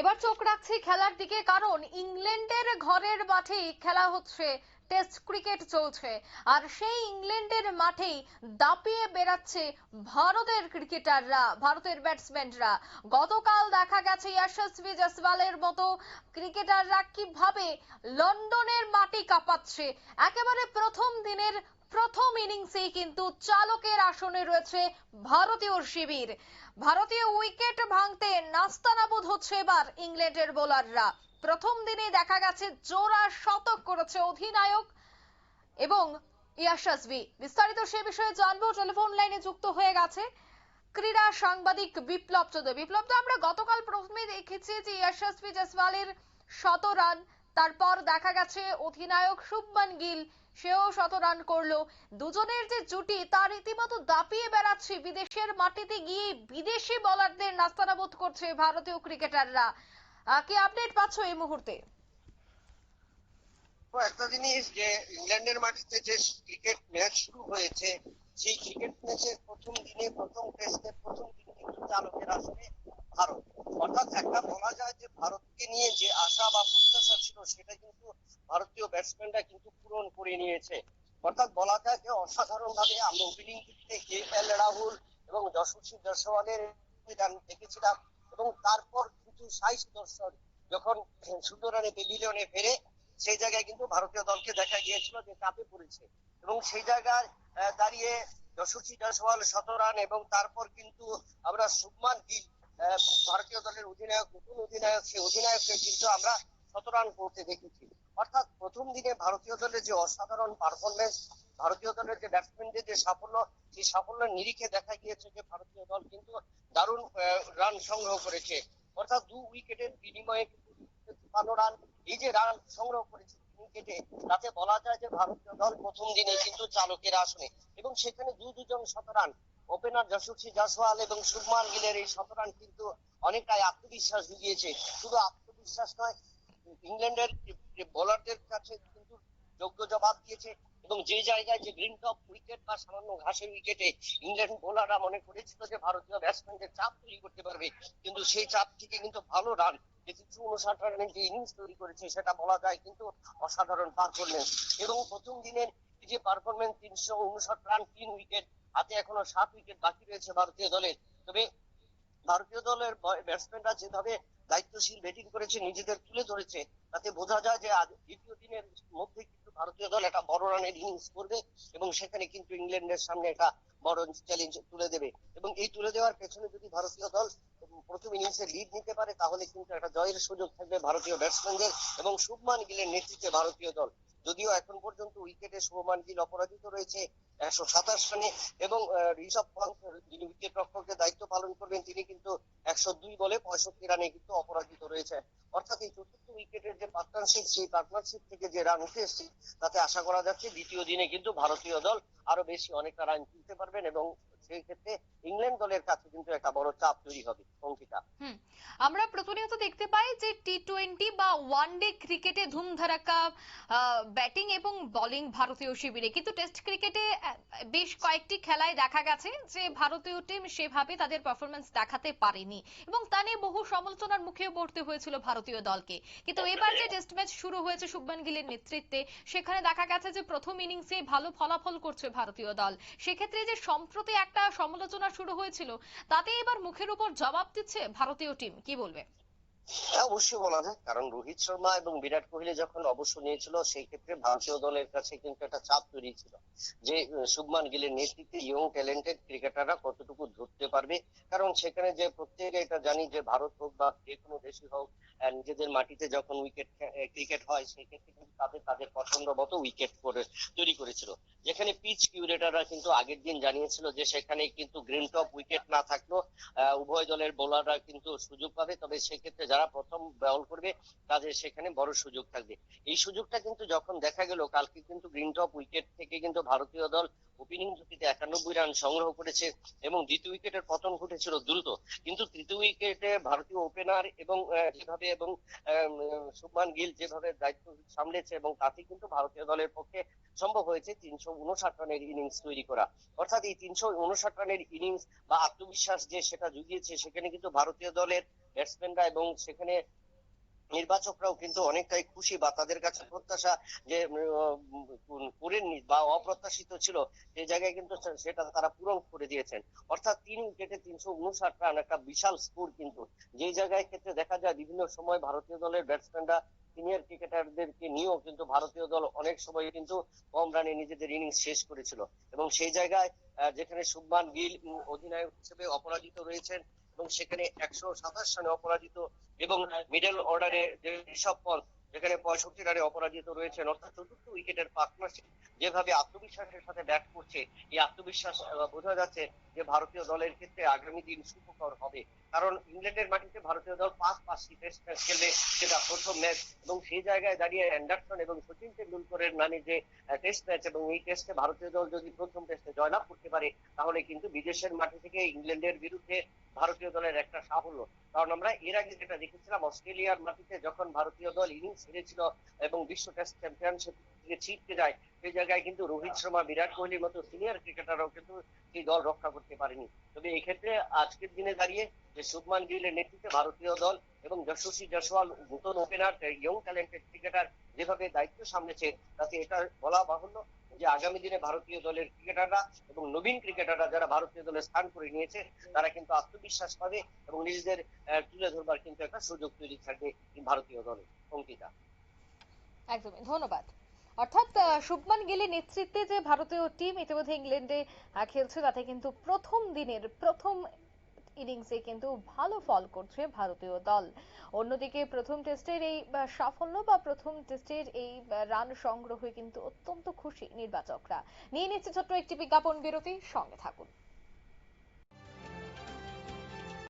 এবার চোখ রাখছি খেলার দিকে, কারণ ইংল্যান্ডের ঘরের মাঠেই খেলা হচ্ছে, টেস্ট ক্রিকেট চলছে। আর সেই ইংল্যান্ডের মাঠেই দাপিয়ে বেড়াচ্ছে ভারতের ক্রিকেটাররা, ভারতের ব্যাটসম্যানরা। গতকাল দেখা গেছে যশস্বী জয়সওয়ালের মতো ক্রিকেটাররা কিভাবে লন্ডনের মাটি কাঁপাচ্ছে। একেবারে প্রথম দিনের প্রথম ইনিংসেই কিন্তু চালকের আসনে রয়েছে ভারতীয় শিবির। ভারতীয় উইকেট ভাঙতে নাস্তানাবুদ হচ্ছে এবার ইংল্যান্ডের বোলাররা। প্রথম দিনে দেখা গেছে জোড়া শতক করেছে অধিনায়ক এবং যশস্বী। বিস্তারিত সে বিষয়ে জানবো, টেলিফোন লাইনে যুক্ত হয়ে গেছে ক্রীড়া সাংবাদিক বিপ্লব চৌধুরী। বিপ্লব, তো আমরা গতকাল প্রথমে দেখেছি যে যশস্বী জয়সওয়ালের 100 রান, তারপর দেখা গেছে অধিনায়ক শুভমান গিল সেও 100 রান করলো। দুজনের যে জুটি তার রীতিমতো দাপিয়ে বেড়াচ্ছে বিদেশের মাটিতে গিয়ে, বিদেশি বোলারদের নাস্তানাবুদ করছে ভারতীয় ক্রিকেটাররা। কি আপডেট পাচ্ছ এই মুহূর্তে? একটা জিনিস যে ইংল্যান্ডের মাটিতে যে ক্রিকেট ম্যাচ শুরু হয়েছে, সেই ক্রিকেট ম্যাচের প্রথম দিনে প্রথম টেস্টের প্রথম দিন কিন্তু চালকের আসলে ভারত। অর্থাৎ একটা বলা যায় যে ভারতকে নিয়ে যে আশা বা প্রত্যাশা ছিল সেটা কিন্তু ভারতীয় ব্যাটসম্যানরা কিন্তু পূরণ করে নিয়েছে। অর্থাৎ বলা যায় যে অসাধারণ ভাবে আমরা ওপেনিং দিকে KL রাহুল এবং যশস্বী জয়সওয়ালের রান দেখেছিলাম, এবং তারপর কিন্তু সাই সুদর্শন যখন 16 রানে পেভিলিয়নে ফেরে, সেই জায়গায় কিন্তু ভারতীয় দলকে দেখা গিয়েছিল যে চাপে পড়েছে, এবং সেই জায়গায় দাঁড়িয়ে যশস্বী জয়সওয়াল 17 রান, এবং তারপর কিন্তু আমরা শুভমান গিল ভারতীয় দলের অধিনায়ক, নতুন অধিনায়ক, সেই অধিনায়ককে কিন্তু আমরা 17 রান করতে দেখেছি। অর্থাৎ প্রথম দিনে ভারতীয় দলের যে অসাধারণ পারফরমেন্স, ভারতীয় দলের যে ব্যাটসম্যানদের যে সাফল্য, সেই সাফল্যের নিরিখে দেখা গিয়েছে যে ভারতীয় দল কিন্তু দারুণ রান সংগ্রহ করেছে। অর্থাৎ 2 উইকেটের বিনিময়ে কিন্তু 52 রান এই যে রান সংগ্রহ করেছে উইকেটে, তাতে বলা যায় যে ভারতীয় দল প্রথম দিনে কিন্তু চালকের আসনে, এবং সেখানে দুজন 100 রান, ওপেনার যশস্বী জয়সওয়াল এবং শুভমান গিলের এই 100 রান কিন্তু অনেকটাই আত্মবিশ্বাস জুগিয়েছে। শুধু আত্মবিশ্বাস নয়, ইংল্যান্ডের বোলারদের কাছে কিন্তু যোগ্য জবাব দিয়েছে, এবং যে জায়গায় যে গ্রিন টপ উইকেট বা সামান্য ঘাসের উইকেটে ইংল্যান্ড বোলাররা মনে করেছিল যে ভারতীয় ব্যাটসম্যানদের চাপ তৈরি করতে পারবে, কিন্তু সেই চাপ থেকে কিন্তু ভালো রান, যে 359 রানের যে ইনিংস তৈরি করেছে সেটা বলা যায় কিন্তু অসাধারণ পারফরমেন্স। এবং প্রথম দিনের যে পারফরমেন্স, 359 রান, 3 উইকেট, হাতে এখনো 7 উইকেট বাকি রয়েছে ভারতীয় দলের। তবে ভারতীয় দলের ব্যাটসম্যানরা যেভাবে দায়িত্বশীল ব্যাটিং করেছে, নিজেদের তুলে ধরেছে, তাতে বোঝা যায় যে আজ দ্বিতীয় দিনের মধ্যে কিন্তু ভারতীয় দল একটা বড় রানের ইনিংস করবে, এবং সেখানে কিন্তু ইংল্যান্ডের সামনে একটা বড় চ্যালেঞ্জ তুলে দেবে। এবং এই তুলে দেওয়ার পেছনে যদি ভারতীয় দল প্রথম ইনিংসে লিড নিতে পারে, তাহলে কিন্তু একটা জয়ের সুযোগ থাকবে ভারতীয় ব্যাটসম্যানদের এবং শুভমান গিলের নেতৃত্বে ভারতীয় দল। যদিও এখন পর্যন্ত উইকেটে শুভমান গিল অপরাজিত রয়েছে 127 রানে, এবং ঋষভ পন্থ যিনি উইকেট রক্ষকের দায়িত্ব পালন করবেন, তিনি কিন্তু 102 বলে 65 রানে কিন্তু অপরাজিত রয়েছে। অর্থাৎ এই চতুর্থ উইকেটের যে পার্টনারশিপ, সেই পার্টনারশিপ থেকে যে রান উঠে এসছে, তাতে আশা করা যাচ্ছে দ্বিতীয় দিনে কিন্তু ভারতীয় দল আরো বেশি অনেকটা রান তুলতে পারবেন, এবং সেই ক্ষেত্রে ইংল্যান্ড দলের কাছে কিন্তু একটা বড় চাপ তৈরি হবে। অঙ্কিতা, আমরা প্রতিনিয়ত দেখতে পাই যে টি20 বা ওয়ানডে ক্রিকেটে ধুমধারাক্কা ব্যাটিং এবং বোলিং ভারতীয় শিবিরে, কিন্তু টেস্ট ক্রিকেটে বেশ কয়েকটি খেলায় দেখা গেছে যে ভারতীয় টিম সেভাবে তাদের পারফরমেন্স দেখাতে পারেনি, এবং তা নিয়ে বহু সমালোচনার মুখেও পড়তে হয়েছিল ভারতীয় দলকে। কিন্তু এবার যে টেস্ট ম্যাচ শুরু হয়েছে শুভমান গিলের নেতৃত্বে, সেখানে দেখা গেছে যে প্রথম ইনিংসে ভালো ফলাফল করছে ভারতীয় দল। সেক্ষেত্রে যে সম্প্রতি একটা সমালোচনা শুরু হয়েছিল, তাতে এবার মুখের উপর জবাব দিচ্ছে ভারতীয় টিম, কি বলবে? অবশ্যই বলা যায়, কারণ রোহিত শর্মা এবং বিরাট কোহলি যখন অবসর নিয়েছিল, সেই ক্ষেত্রে ভারতীয় দলের কাছে কিন্তু একটা চাপ তৈরি ছিল যে শুভমান গিলের নেতৃত্বে ইয়ং ট্যালেন্টেড ক্রিকেটাররা কতটুকু ধরতে পারবে। কারণ সেখানে যে প্রত্যেকে এটা জানি যে ভারত হোক বা যে কোনো দেশই হোক, নিজেদের মাটিতে যখন উইকেট ক্রিকেট হয়, সেই ক্ষেত্রে কিন্তু তাদের তাদের পছন্দ মতো উইকেট করে তৈরি করেছিল। যেখানে পিচ কিউরেটাররা কিন্তু আগের দিন জানিয়েছিল যে সেখানে কিন্তু গ্রিন টপ উইকেট না থাকলেও উভয় দলের বোলাররা কিন্তু সুযোগ পাবে, তবে সেক্ষেত্রে যারা প্রথম বল করবে তাদের সেখানে বড় সুযোগ থাকবে। এই সুযোগটা কিন্তু যখন দেখা গেল, কালকে কিন্তু গ্রিন টপ উইকেট থেকে কিন্তু ভারতীয় দল ওপেনিং জুটিতে 91 রান সংগ্রহ করেছে এবং দ্বিতীয় উইকেটের পতন ঘটেছিল দ্রুত, কিন্তু তৃতীয় উইকেটে ভারতীয় ওপেনার এবং যেভাবে এবং শুভমান গিল যেভাবে দায়িত্ব সামলেছে এবং তাতে কিন্তু ভারতীয় দলের পক্ষে সম্ভব হয়েছে 359 রানের ইনিংস তৈরি করা। অর্থাৎ এই 359 রানের ইনিংস বা আত্মবিশ্বাস যে সেটা জুগিয়েছে, সেখানে কিন্তু ভারতীয় দলের ব্যাটসম্যানরা এবং সেখানে নির্বাচকরাও কিন্তু অনেকটাই খুশি বা তাদের কাছে প্রত্যাশা যে করেননি বা অপ্রত্যাশিত ছিল সেই জায়গায় কিন্তু সেটা তারা পূরণ করে দিয়েছেন। অর্থাৎ 3 উইকেটে 359 রান একটা বিশাল স্কোর, কিন্তু যে জায়গায় ক্ষেত্রে দেখা যায় বিভিন্ন সময় ভারতীয় দলের ব্যাটসম্যানরা সিনিয়র ক্রিকেটারদেরকে নিয়েও কিন্তু ভারতীয় দল অনেক সময় কিন্তু কম রানে নিজেদের ইনিংস শেষ করেছিল। এবং সেই জায়গায় যেখানে শুভমান গিল অধিনায়ক হিসেবে অপরাজিত রয়েছেন এবং সেখানে 127 রানে অপরাজিত, এবং মিডল অর্ডারে যে ঋষভ পন্থ যেখানে 65 রানে অপরাজিত রয়েছেন, অর্থাৎ চতুর্থ উইকেটের পার্টনারশিপ যেভাবে আত্মবিশ্বাসের সাথে ব্যাট করছে, এই আত্মবিশ্বাস বোঝা যাচ্ছে যে ভারতীয় দলের ক্ষেত্রে আগামী দিন সুখকর হবে। কারণ ইংল্যান্ডের মাটিতে ভারতীয় দল 5টি টেস্ট ম্যাচ খেলবে, সেটা প্রথম ম্যাচ, এবং সেই জায়গায় দাঁড়িয়ে অ্যান্ডারসন এবং সচিন তেন্ডুলকরের নামে যে টেস্ট ম্যাচ, এবং এই টেস্টে ভারতীয় দল যদি প্রথম টেস্টে জয়লাভ করতে পারে তাহলে কিন্তু বিদেশের মাটি থেকে ইংল্যান্ডের বিরুদ্ধে ভারতীয় দলের একটা সাফল্য। কারণ আমরা এর আগে যেটা দেখেছিলাম অস্ট্রেলিয়ার মাটিতে যখন ভারতীয় দল ইনিংস হেরেছিল এবং বিশ্ব টেস্ট চ্যাম্পিয়নশিপ থেকে ছিটকে যায়, সেই জায়গায় কিন্তু রোহিত শর্মা, বিরাট কোহলির মতো সিনিয়র ক্রিকেটাররাও কিন্তু সেই দল রক্ষা করতে পারেনি। তবে এই ক্ষেত্রে আজকের দিনে দাঁড়িয়ে যে শুভমান গিলের নেতৃত্বে ভারতীয় দল এবং যশস্বী জয়সওয়াল নতুন ওপেনার ইয়ং ট্যালেন্টেড ক্রিকেটার যেভাবে দায়িত্ব সামলেছে, তাতে এটা বলা বাহুল্য যে আগামী দিনে ভারতীয় দলের ক্রিকেটাররা এবং নবীন ক্রিকেটাররা যারা ভারতীয় দলে স্থান করে নিয়েছে তারা কিন্তু আত্মবিশ্বাস পাবে এবং নিজেদের তুলে ধরবার কিন্তু একটা সুযোগ তৈরি থাকবে ভারতীয় দলে। অঙ্কিতা। একদমই, ধন্যবাদ। অর্থাৎ শুভমান গিলের নেতৃত্বে যে ভারতীয় টিম ইতিমধ্যে ইংল্যান্ডে খেলছে, তাতে কিন্তু প্রথম দিনের প্রথম ইনিংসে কিন্তু ভালো ফল করছে ভারতীয় দল। অন্যদিকে প্রথম টেস্টের এই সাফল্য বা প্রথম টেস্টের এই রান সংগ্রহে কিন্তু অত্যন্ত খুশি নির্বাচকরা। নিয়ে নিচ্ছে ছোট্ট একটি বিজ্ঞাপন বিরতি, সঙ্গে থাকুন।